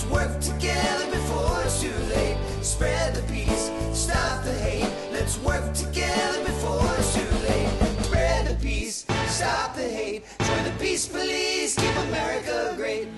Let's work together before it's too late. Spread the peace, stop the hate. Let's work together before it's too late. Spread the peace, stop the hate. Join the peace police, keep America great.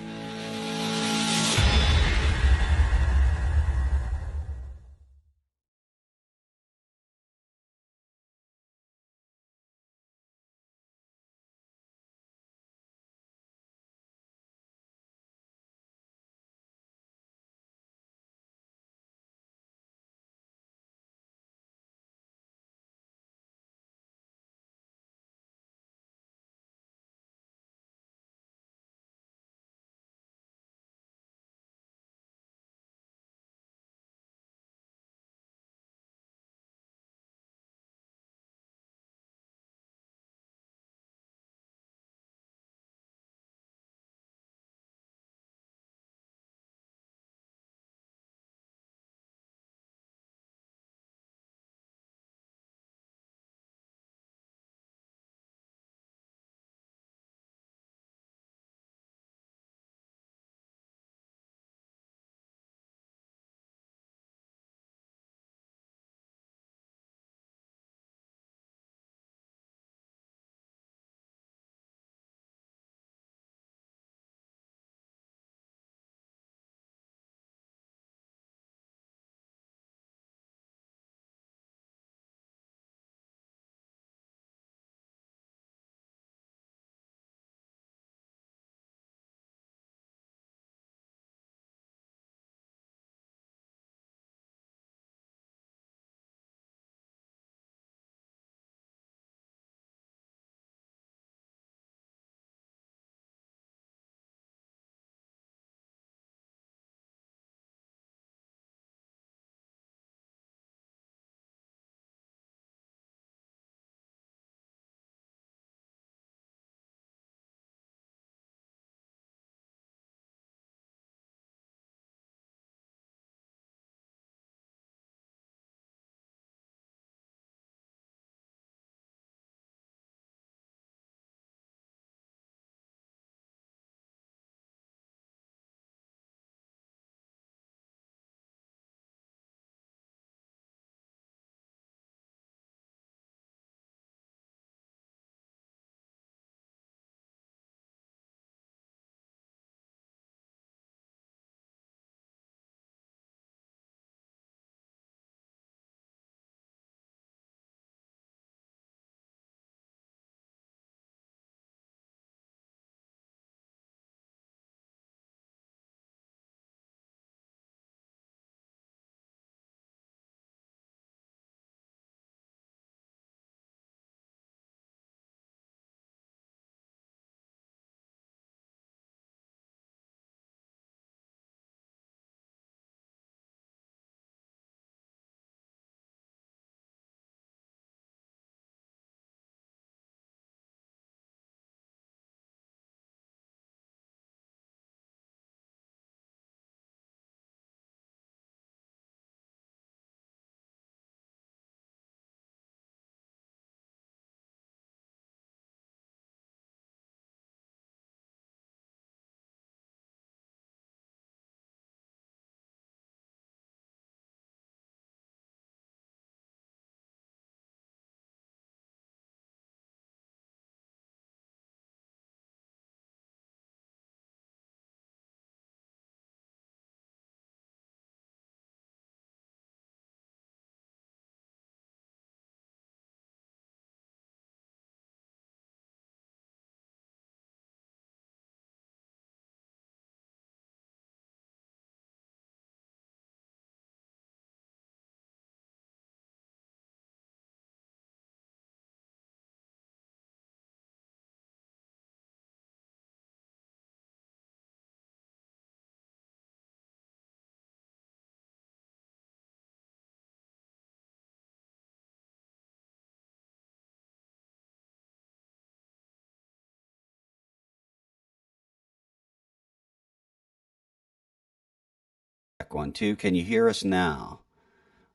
Check 1 2. Can you hear us now?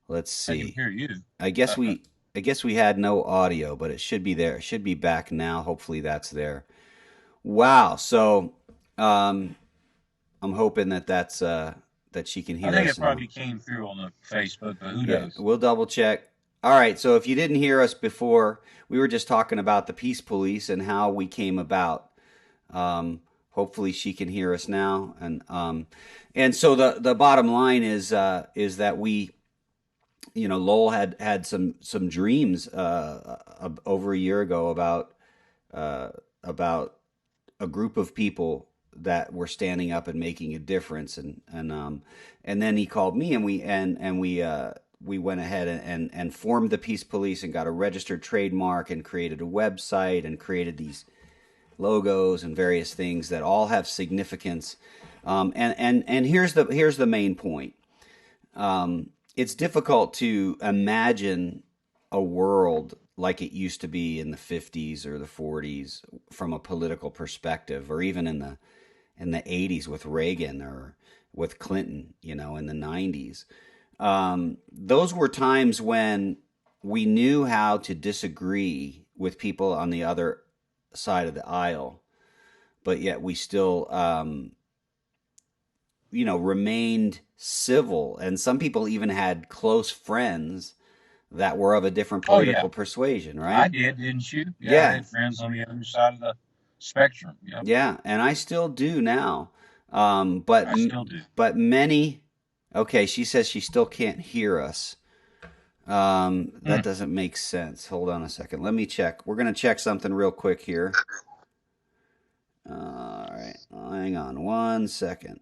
Let's I can see. hear you. I guess we I guess we had no audio, but it should be there. It should be back now. Hopefully that's there. Wow. So um I'm hoping that that she can I hear think us it now. probably came through on the Facebook, but who Yeah, knows? we'll double check. All right, so if you didn't hear us before, we were just talking about the Peace Police and how we came about. Um, Hopefully, she can hear us now, and so the bottom line is that we, Lowell had some dreams over a year ago uh, about a group of people that were standing up and making a difference, and then he called me, and we went ahead and formed the Peace Police and got a registered trademark and created a website and created these logos and various things that all have significance. And here's the main point. It's difficult to imagine a world like it used to be in the 50s or the 40s from a political perspective, or even in the 80s with Reagan or with Clinton, in the 90s. Those were times when we knew how to disagree with people on the other side of the aisle, but yet we still, remained civil. And some people even had close friends that were of a different Oh yeah, political persuasion, I right? did, didn't you? Yeah, I Yeah, had friends on the other side of the spectrum. Yep, yeah, and I still do now. But I still do. many. Okay, she says she still can't hear us. That Hmm. doesn't make sense. Hold on a second. Let me check. We're gonna check something real quick here. All right, hang on one second.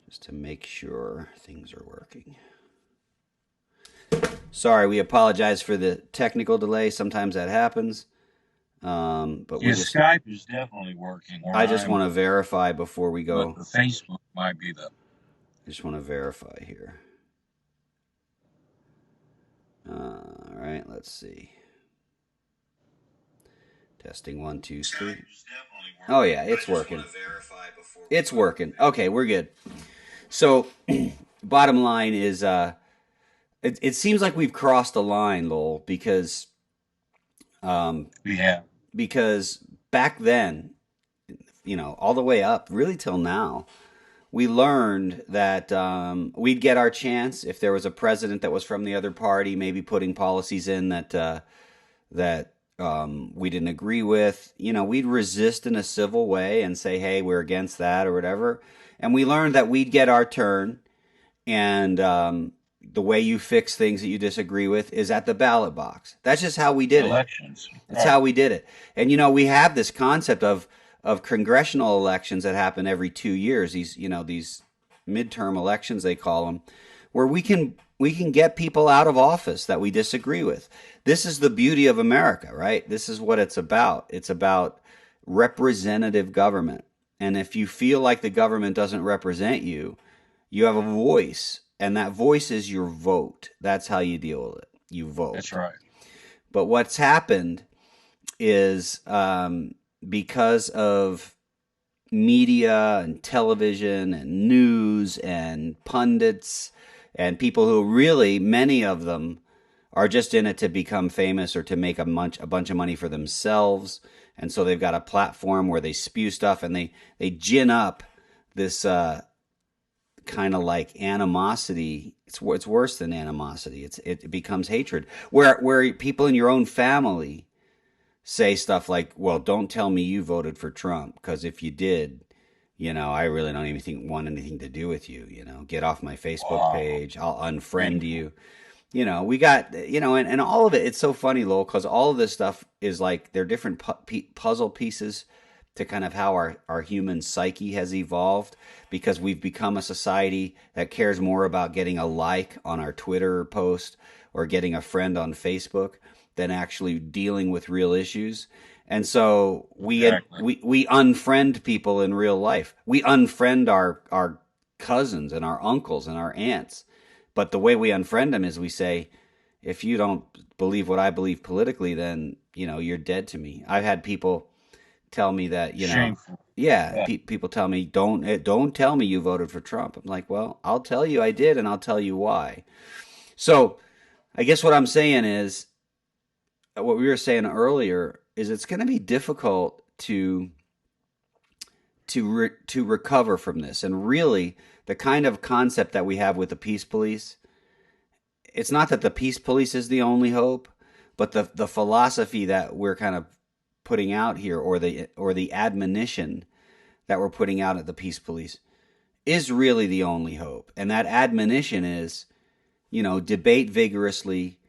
Just to make sure things are working. Sorry, we apologize for the technical delay. Sometimes that happens. But Yeah, Skype is definitely working where I just I'm, want to verify before we but go. the Facebook might be the. I just want to verify here. All right, let's see. Testing one, two, three. Oh yeah, it's working. It's working. Okay, we're good. So, bottom line is, it seems like we've crossed a line, Lowell, um, We have. because back then, all the way up, really till now, we learned that we'd get our chance if there was a president that was from the other party, maybe putting policies in that we didn't agree with. We'd resist in a civil way and say, "Hey, we're against that" or whatever. And we learned that we'd get our turn, and the way you fix things that you disagree with is at the ballot box. That's just how we did it. Elections. That's Right. how we did it. And we have this concept of congressional elections that happen every 2 years. These midterm elections they call them, where we can get people out of office that we disagree with. This is the beauty of America, right? This is what it's about. It's about representative government. And if you feel like the government doesn't represent you, you have a voice, and that voice is your vote. That's how you deal with it. You That's vote. right. But what's happened is, because of media and television and news and pundits and people who really, many of them, are just in it to become famous or to make a bunch of money for themselves. And so they've got a platform where they spew stuff, and they gin up this kind of like animosity. It's worse than animosity. It becomes hatred, where people in your own family say stuff like, "Well, don't tell me you voted for Trump, because if you did, I really don't even want anything to do with you. Get off my Facebook Wow. page. I'll unfriend Shameful. you." We got, and all of it. It's so funny, Lowell, because all of this stuff is like they're different puzzle pieces to kind of how our human psyche has evolved, because we've become a society that cares more about getting a like on our Twitter post or getting a friend on Facebook than actually dealing with real issues. And so Exactly. we unfriend people in real life. We unfriend our cousins and our uncles and our aunts. But the way we unfriend them is we say, if you don't believe what I believe politically, then you're dead to me. I've had people tell me that, Shameful. yeah, Yeah. people tell me, don't tell me you voted for Trump. I'm like, well, I'll tell you I did, and I'll tell you why. So I guess what I'm saying is, what we were saying earlier is it's going to be difficult to recover from this. And really, the kind of concept that we have with the peace police, it's not that the peace police is the only hope, but the philosophy that we're kind of putting out here, or the admonition that we're putting out at the peace police, is really the only hope. And that admonition is, debate vigorously,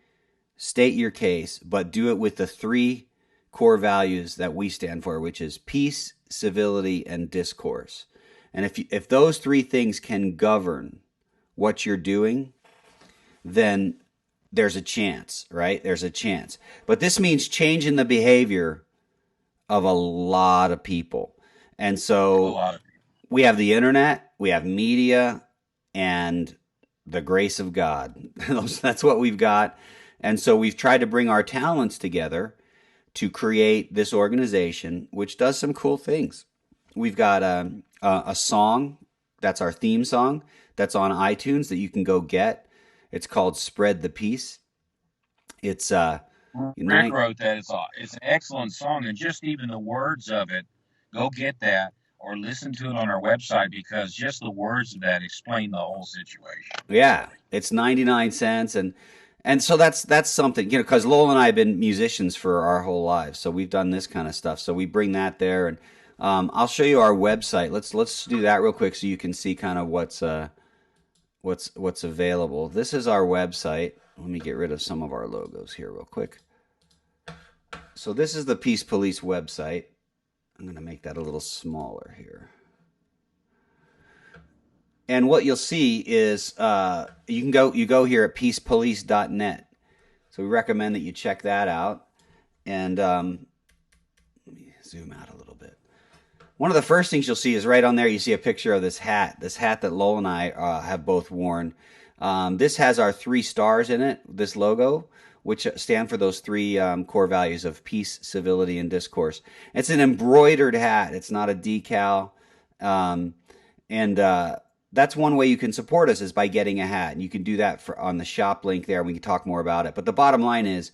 state your case, but do it with the three core values that we stand for, which is peace, civility, and discourse. And if those three things can govern what you're doing, then there's a chance, right? There's a chance. But this means changing the behavior of a lot of people. And so we have the internet, we have media, and the grace of God. That's what we've got. And so we've tried to bring our talents together to create this organization, which does some cool things. We've got a song, that's our theme song, that's on iTunes that you can go get. It's called Spread the Peace. It's Rick wrote that. It's an excellent song, and just even the words of it, go get that or listen to it on our website, because just the words of that explain the whole situation. Yeah, it's 99 cents, and so that's something, because Lowell and I have been musicians for our whole lives, so we've done this kind of stuff. So we bring that there, and I'll show you our website. Let's do that real quick so you can see kind of what's available. This is our website. Let me get rid of some of our logos here real quick. So this is the Peace Police website. I'm going to make that a little smaller here. And what you'll see is you go here at peacepolice.net. So we recommend that you check that out. And let me zoom out a little bit. One of the first things you'll see is right on there, you see a picture of this hat that Lowell and I have both worn. This has our 3 stars in it, this logo, which stand for those 3 core values of peace, civility, and discourse. It's an embroidered hat. It's not a decal. That's one way you can support us, is by getting a hat. And you can do that on the shop link there, and we can talk more about it. But the bottom line is,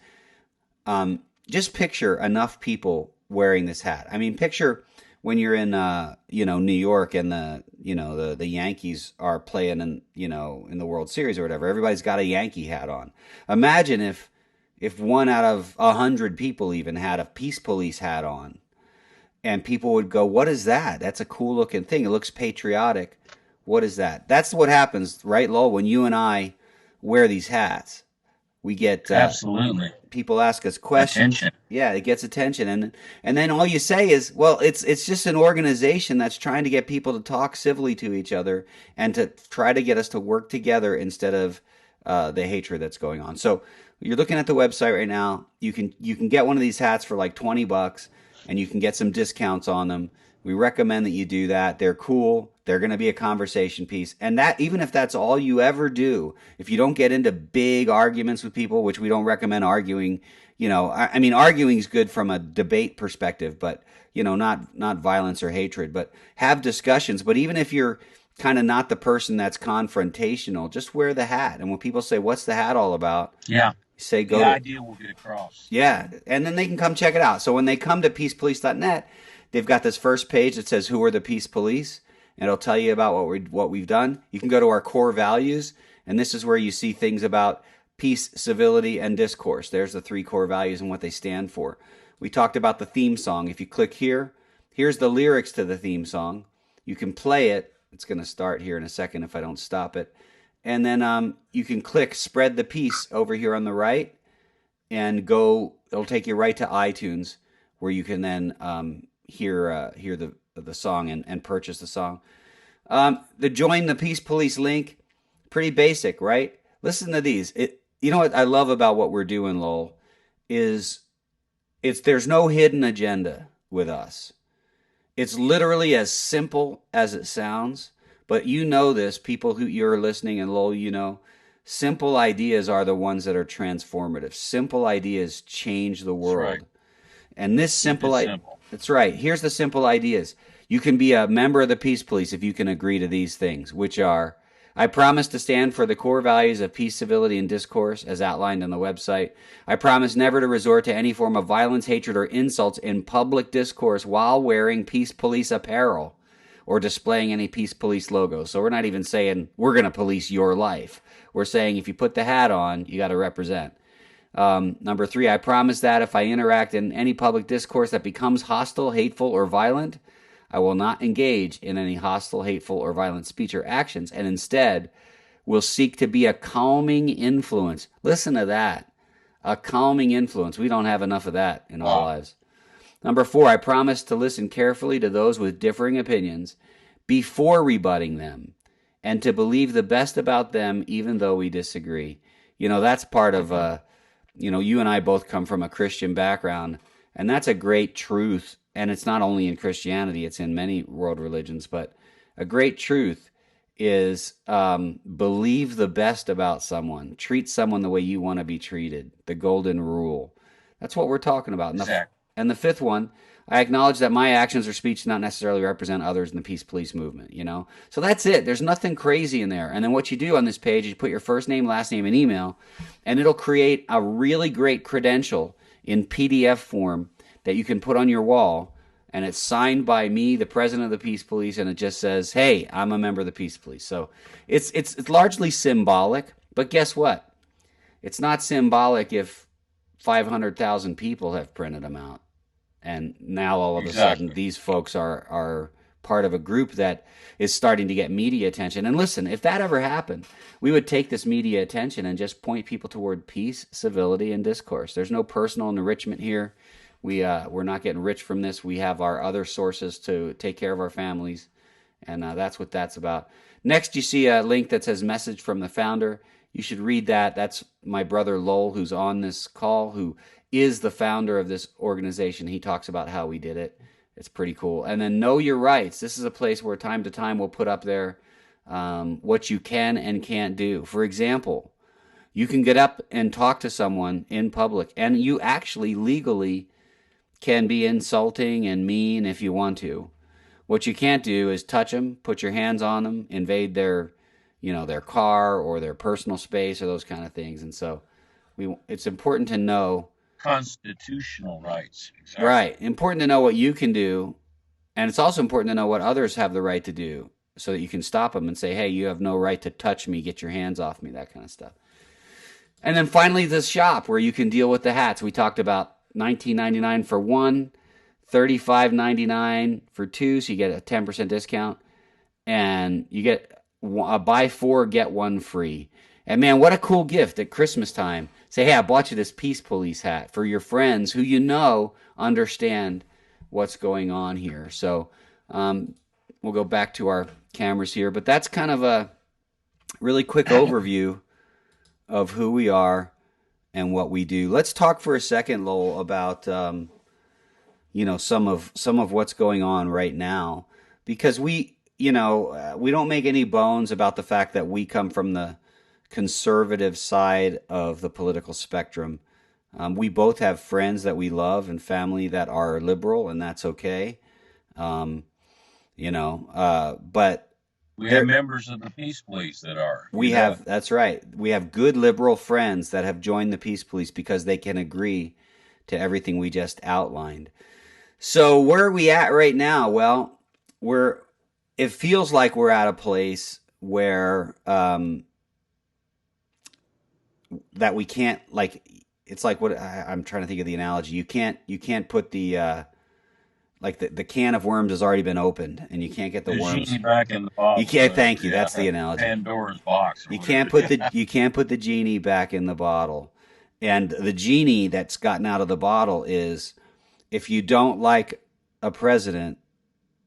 just picture enough people wearing this hat. I mean, picture when you're in New York and the Yankees are playing in the World Series or whatever. Everybody's got a Yankee hat on. Imagine if 1 out of 100 people even had a Peace Police hat on, and people would go, "What is that? That's a cool looking thing. It looks patriotic. What is that?" That's what happens, right, Lowell? When you and I wear these hats, we get absolutely. People ask us questions. Attention. Yeah, it gets attention, and then all you say is, "Well, it's just an organization that's trying to get people to talk civilly to each other and to try to get us to work together instead of the hatred that's going on." So you're looking at the website right now. You can get one of these hats for like $20, and you can get some discounts on them. We recommend that you do that. They're cool. They're going to be a conversation piece. And that, even if that's all you ever do, if you don't get into big arguments with people, which we don't recommend arguing, I mean, arguing is good from a debate perspective, but, not violence or hatred, but have discussions. But even if you're kind of not the person that's confrontational, just wear the hat. And when people say, "What's the hat all about?" Yeah. Say, "Go." The idea will get across. Yeah. And then they can come check it out. So when they come to peacepolice.net, they've got this first page that says, "Who are the Peace Police?" And it'll tell you about what we've done. You can go to our core values, and this is where you see things about peace, civility, and discourse. There's the 3 core values and what they stand for. We talked about the theme song. If you click here, here's the lyrics to the theme song. You can play it. It's going to start here in a second if I don't stop it. And then you can click Spread the Peace over here on the right, and it'll take you right to iTunes, where you can then hear the song and purchase the song. The Join the Peace Police link, pretty basic, right? Listen to these. You know what I love about what we're doing, Lowell, is there's no hidden agenda with us. It's literally as simple as it sounds, but this, people who you're listening, and Lowell, simple ideas are the ones that are transformative. Simple ideas change the world. That's right. And this simple. That's right. Here's the simple ideas. You can be a member of the Peace Police if you can agree to these things, which are I promise to stand for the core values of peace, civility, and discourse as outlined on the website. I promise never to resort to any form of violence, hatred, or insults in public discourse while wearing Peace Police apparel or displaying any Peace Police logos. So we're not even saying we're going to police your life. We're saying if you put the hat on, you got to represent. Number 3, I promise that if I interact in any public discourse that becomes hostile, hateful, or violent, I will not engage in any hostile, hateful, or violent speech or actions, and instead will seek to be a calming influence. Listen to that. A calming influence. We don't have enough of that in our lives. Number 4, I promise to listen carefully to those with differing opinions before rebutting them and to believe the best about them even though we disagree. You know, that's part of, you and I both come from a Christian background, and that's a great truth. And it's not only in Christianity, it's in many world religions, but a great truth is believe the best about someone. Treat someone the way you want to be treated. The golden rule. That's what we're talking about. And the 5th one, I acknowledge that my actions or speech do not necessarily represent others in the Peace Police movement, So that's it. There's nothing crazy in there. And then what you do on this page is you put your first name, last name, and email, and it'll create a really great credential in PDF form that you can put on your wall, and it's signed by me, the president of the Peace Police, and it just says, hey, I'm a member of the Peace Police. So it's largely symbolic, but guess what? It's not symbolic if 500,000 people have printed them out. And now all of a sudden, these folks are part of a group that is starting to get media attention. And listen, if that ever happened, we would take this media attention and just point people toward peace, civility, and discourse. There's no personal enrichment here. We're not getting rich from this. We have our other sources to take care of our families, and that's what that's about. Next, you see a link that says message from the founder. You should read that. That's my brother Lowell, who's on this call, who is the founder of this organization. He talks about how we did it. It's pretty cool. And then know your rights. This is a place where time to time we'll put up there what you can and can't do. For example, you can get up and talk to someone in public, and you actually legally can be insulting and mean if you want to. What you can't do is touch them, put your hands on them, invade their car or their personal space or those kind of things. And so it's important to know constitutional rights. Exactly. Right. Important to know what you can do. And it's also important to know what others have the right to do so that you can stop them and say, hey, you have no right to touch me, get your hands off me, that kind of stuff. And then finally, the shop where you can deal with the hats. We talked about $19.99 for one, $35.99 for two, so you get a 10% discount, and you get a buy 4 get 1 free. And man, what a cool gift at Christmas time! Say, hey, I bought you this Peace Police hat for your friends who understand what's going on here. So we'll go back to our cameras here, but that's kind of a really quick overview of who we are and what we do. Let's talk for a second, Lowell, about some of what's going on right now, because we don't make any bones about the fact that we come from the conservative side of the political spectrum. We both have friends that we love and family that are liberal, and that's okay. But we have members of the Peace Police that are. That's right. We have good liberal friends that have joined the Peace Police because they can agree to everything we just outlined. So where are we at right now? Well, it feels like we're at a place where that we can't, it's like what I'm trying to think of the analogy. You can't put the the can of worms has already been opened, and you can't get the worms genie back in the box. You can't. Thank you. That's the analogy. Pandora's box. You can't put the genie back in the bottle, and the genie that's gotten out of the bottle is, if you don't like a president,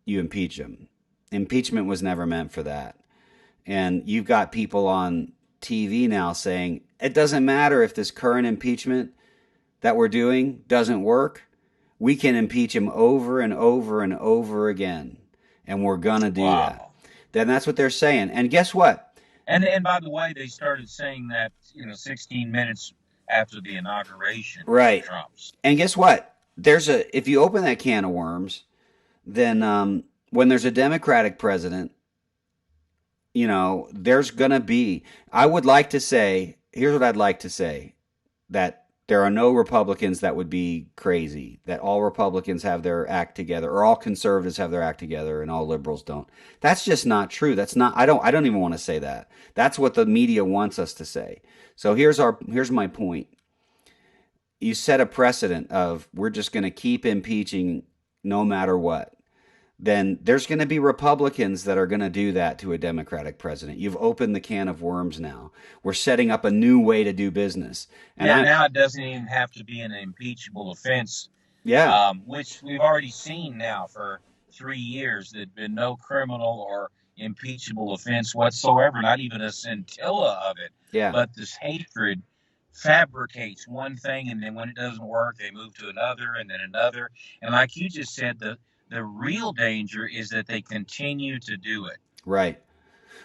you impeach him. Impeachment was never meant for that, and you've got people on TV now saying it doesn't matter if this current impeachment that we're doing doesn't work. We can impeach him over and over and over again, and we're going to do that. Then that's what they're saying. And guess what? And by the way, they started saying that 16 minutes after the inauguration. Right. Trump's. And guess what? If you open that can of worms, then when there's a Democratic president, there's going to be, I would like to say, here's what I'd like to say, that there are no Republicans that would be crazy, that all Republicans have their act together, or all conservatives have their act together and all liberals don't. That's just not true. That's not, I don't even want to say that. That's what the media wants us to say. So here's my point. You set a precedent of we're just going to keep impeaching no matter what. Then there's going to be Republicans that are going to do that to a Democratic president. You've opened the can of worms now. We're setting up a new way to do business. And now it doesn't even have to be an impeachable offense. Yeah. Which we've already seen now for 3 years. There'd been no criminal or impeachable offense whatsoever, not even a scintilla of it. Yeah. But this hatred fabricates one thing, and then when it doesn't work, they move to another and then another. And like you just said, the real danger is that they continue to do it. Right.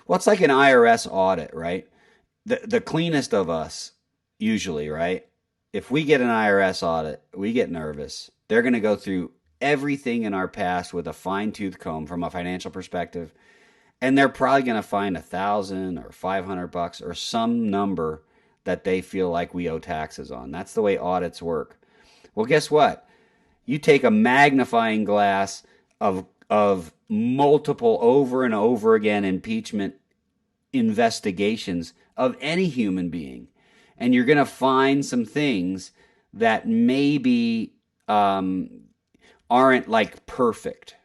Well, it's like an IRS audit, right? The cleanest of us, usually, right? If we get an IRS audit, we get nervous. They're going to go through everything in our past with a fine-tooth comb from a financial perspective, and they're probably going to find $1,000 or $500 or some number that they feel like we owe taxes on. That's the way audits work. Well, guess what? You take a magnifying glass of multiple over and over again impeachment investigations of any human being, and you're going to find some things that maybe aren't like perfect.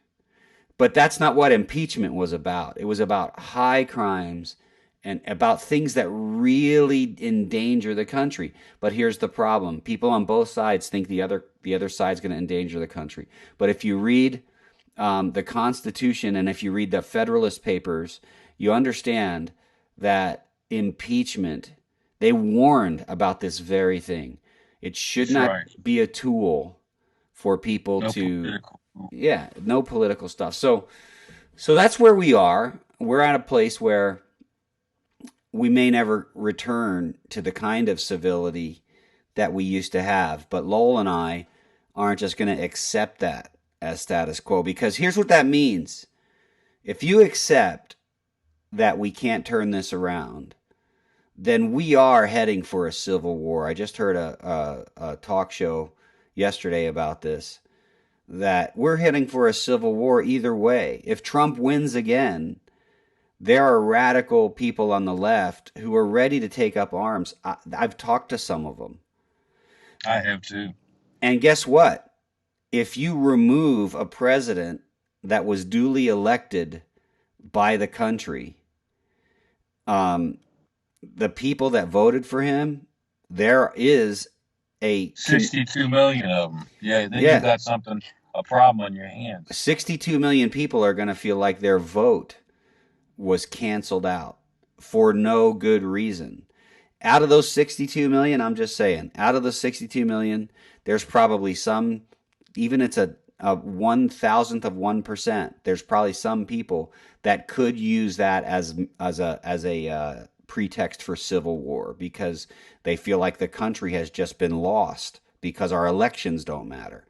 But that's not what impeachment was about. It was about high crimes and about things that really endanger the country. But here's the problem. People on both sides think the other side's going to endanger the country. But if you read the Constitution and if you read the Federalist Papers, you understand that impeachment, they warned about this very thing. It should not be a tool for people no political stuff. So that's where we are. We're at a place where we may never return to the kind of civility that we used to have. But Lowell and I aren't just going to accept that as status quo, because here's what that means. If you accept that we can't turn this around, then we are heading for a civil war. I just heard a talk show yesterday about this, that we're heading for a civil war either way. If Trump wins again, there are radical people on the left who are ready to take up arms. I've talked to some of them. I have too. And guess what? If you remove a president that was duly elected by the country, the people that voted for him, there is 62 million of them. Yeah, then you've got a problem on your hands. 62 million people are going to feel like their vote was canceled out for no good reason. Out of those 62 million, I'm just saying, out of the 62 million, there's probably some, even it's a 1,000th of 1%. There's probably some people that could use that as a pretext for civil war, because they feel like the country has just been lost because our elections don't matter.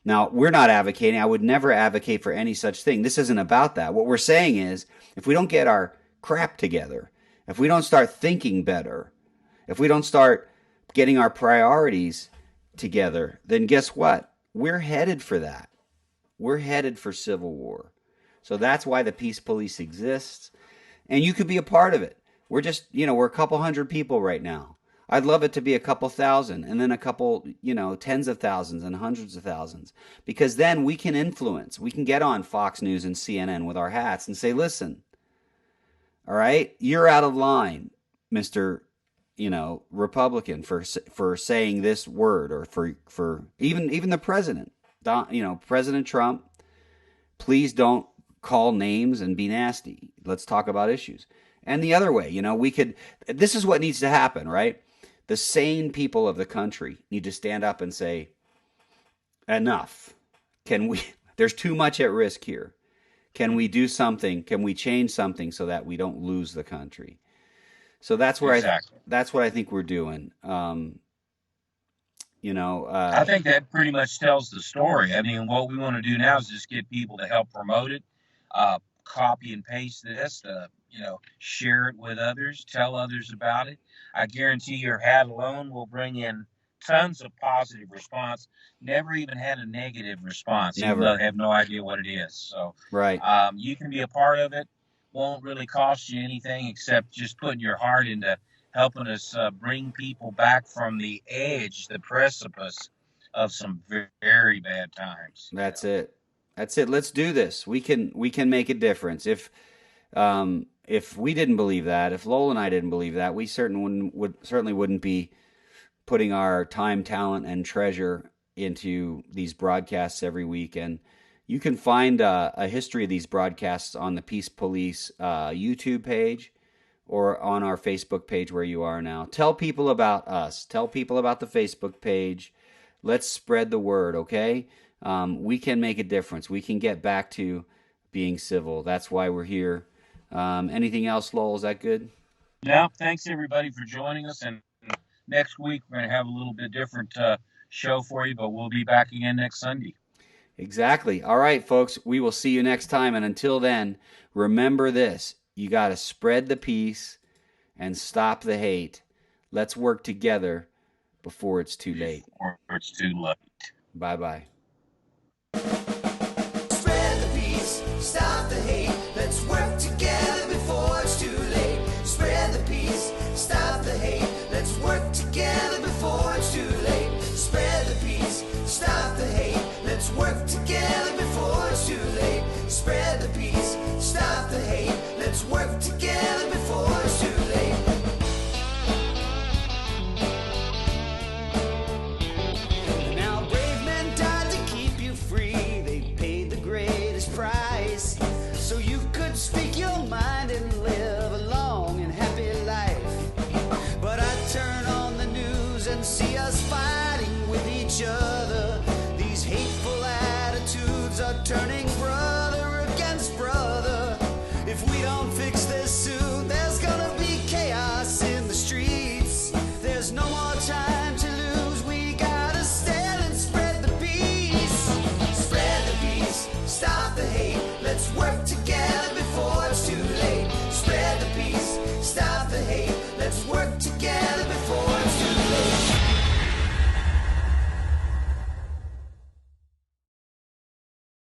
Now, we're not advocating. I would never advocate for any such thing. This isn't about that. What we're saying is, if we don't get our crap together, if we don't start thinking better, if we don't start getting our priorities together, then guess what? We're headed for that. We're headed for civil war. So that's why the Peace Police exists. And you could be a part of it. We're just, we're a couple hundred people right now. I'd love it to be a couple thousand, and then a couple, tens of thousands and hundreds of thousands, because then we can influence. We can get on Fox News and CNN with our hats and say, listen, all right, you're out of line, Mr. Republican, for saying this word, or for even the president, President Trump, please don't call names and be nasty. Let's talk about issues. And the other way, this is what needs to happen, right? The sane people of the country need to stand up and say, enough. There's too much at risk here. Can we do something? Can we change something so that we don't lose the country? So that's where that's what I think we're doing. I think that pretty much tells the story. I mean, what we want to do now is just get people to help promote it, copy and paste this, share it with others, tell others about it. I guarantee your hat alone will bring in tons of positive response. Never even had a negative response, even though Never. they have no idea what it is. So Right. you can be a part of it. Won't really cost you anything except just putting your heart into helping us bring people back from the edge, the precipice of some very bad times. That's it. That's it. Let's do this. We can make a difference. If we didn't believe that, if Lowell and I didn't believe that, we certainly wouldn't be putting our time, talent, and treasure into these broadcasts every week. And you can find a history of these broadcasts on the Peace Police YouTube page or on our Facebook page where you are now. Tell people about us. Tell people about the Facebook page. Let's spread the word, okay? We can make a difference. We can get back to being civil. That's why we're here. Anything else, Lowell? Is that good? Now, thanks everybody for joining us. And next week, we're going to have a little bit different show for you, but we'll be back again next Sunday. Exactly. All right, folks. We will see you next time. And until then, remember this. You got to spread the peace and stop the hate. Let's work together before it's too late. Before it's too late. Bye-bye. Spread the peace, stop the hate. Let's work together before it's too late. Spread the peace, stop the hate. Let's work together before it's too late. Spread the peace, stop the hate. Let's work together before it's too late. Spread the peace, stop the hate. Let's work together before it's too late. Now brave men died to keep you free. They paid the greatest price so you could speak your mind and live a long and happy life. But I turn on the news and see us fighting with each other.